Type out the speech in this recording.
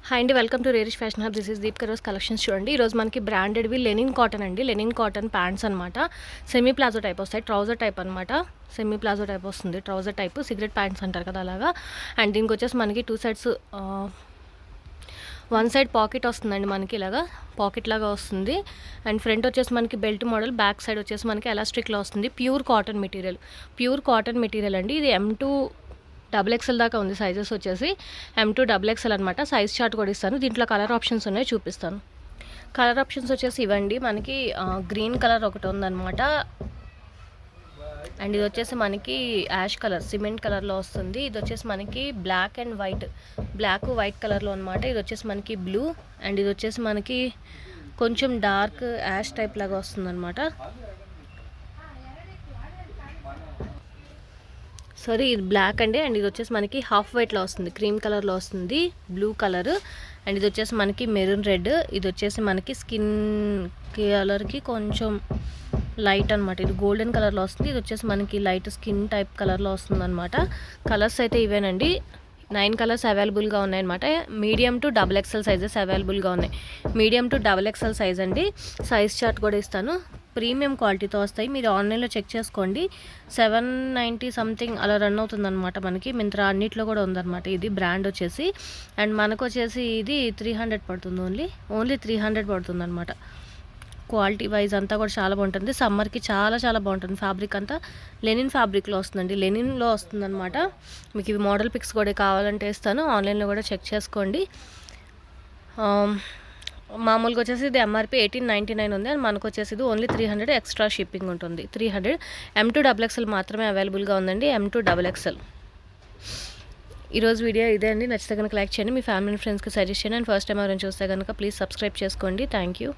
Hi అండి, welcome to రేరిష్ fashion hub. This is దీప్ కరోస్ కలెక్షన్స్. చూడండి, ఈరోజు మనకి బ్రాండెడ్వి లెనిన్ కాటన్ అండి. లెనిన్ కాటన్ ప్యాంట్స్ అనమాట. సెమీ ప్లాజో టైప్ వస్తాయి, ట్రౌజర్ టైప్ అనమాట. సెమీ ప్లాజో టైప్ వస్తుంది, ట్రౌజర్ టైప్, సిగరెట్ ప్యాంట్స్ అంటారు కదా అలాగా. అండ్ దీనికి వచ్చేసి మనకి two sides, one side pocket వస్తుందండి మనకి, ఇలాగా పాకెట్ లాగా వస్తుంది. అండ్ ఫ్రంట్ వచ్చేసి మనకి బెల్ట్ మోడల్, బ్యాక్ సైడ్ వచ్చేసి మనకి ఎలాస్టిక్లో వస్తుంది. ప్యూర్ కాటన్ మెటీరియల్ అండి. ఇది M2 XXL దాకా ఉంది సైజెస్ వచ్చేసి. M2 XXL అనమాట. సైజ్ చార్ట్ కూడా ఇస్తాను. దీంట్లో కలర్ ఆప్షన్స్ ఉన్నాయి, చూపిస్తాను. కలర్ ఆప్షన్స్ వచ్చేసి ఇవ్వండి. మనకి గ్రీన్ కలర్ ఒకటి ఉందన్నమాట. అండ్ ఇది వచ్చేసి మనకి యాష్ కలర్, సిమెంట్ కలర్లో వస్తుంది. ఇది వచ్చేసి మనకి బ్లాక్ అండ్ వైట్ కలర్లో అనమాట. ఇది వచ్చేసి మనకి బ్లూ. అండ్ ఇది వచ్చేసి మనకి కొంచెం డార్క్ యాష్ టైప్ లాగా వస్తుంది అనమాట. సారీ, ఇది బ్లాక్ అండి. అండ్ ఇది వచ్చేసి మనకి హాఫ్ వైట్లో వస్తుంది, క్రీమ్ కలర్లో వస్తుంది, బ్లూ కలర్. అండ్ ఇది వచ్చేసి మనకి మెరూన్ రెడ్. ఇది వచ్చేసి మనకి స్కిన్ కలర్కి కొంచెం లైట్ అనమాట. ఇది గోల్డెన్ కలర్లో వస్తుంది. ఇది వచ్చేసి మనకి లైట్ స్కిన్ టైప్ కలర్లో వస్తుంది అనమాట. కలర్స్ అయితే ఇవేనండి. 9 కలర్స్ అవైలబుల్గా ఉన్నాయన్నమాట. మీడియం టు XXL సైజెస్ అవైలబుల్గా ఉన్నాయి. మీడియం టు XXL సైజ్ అండి. సైజ్ చార్ట్ కూడా ఇస్తాను. ప్రీమియం క్వాలిటీతో వస్తాయి. మీరు ఆన్లైన్లో చెక్ చేసుకోండి. 790 సంథింగ్ అలా రన్ అవుతుందన్నమాట. మనకి మింత్రా అన్నిట్లో కూడా ఉందన్నమాట. ఇది బ్రాండ్ వచ్చేసి. అండ్ మనకు వచ్చేసి ఇది 300 పడుతుంది. ఓన్లీ 300 పడుతుంది అనమాట. క్వాలిటీ వైజ్ అంతా కూడా చాలా బాగుంటుంది. సమ్మర్కి చాలా చాలా బాగుంటుంది. ఫ్యాబ్రిక్ అంతా లెనిన్ ఫ్యాబ్రిక్లో వస్తుందండి, లెనిన్లో వస్తుందన్నమాట. మీకు ఇవి మోడల్ పిక్స్ కూడా కావాలంటే ఇస్తాను, ఆన్లైన్లో కూడా చెక్ చేసుకోండి. మామూలుగా వచ్చేసి ఇది MRP 1899 ఉంది. అండ్ మనకు వచ్చేసి ఇది ఓన్లీ 300 ఎక్స్ట్రా షిప్పింగ్ ఉంటుంది. 300. M2 XXL మాత్రమే అవైలబుల్గా ఉందండి. M2 XXL. ఈరోజు వీడియో ఇదే అండి. నచ్చితే కనుక లైక్ చేయండి, మీ ఫ్యామిలీ అండ్ ఫ్రెండ్స్కి సజెస్ట్ చేయండి. అండ్ ఫస్ట్ టైం ఎవరైనా చూస్తే కనుక ప్లీజ్ సబ్స్క్రైబ్ చేసుకోండి. Thank you.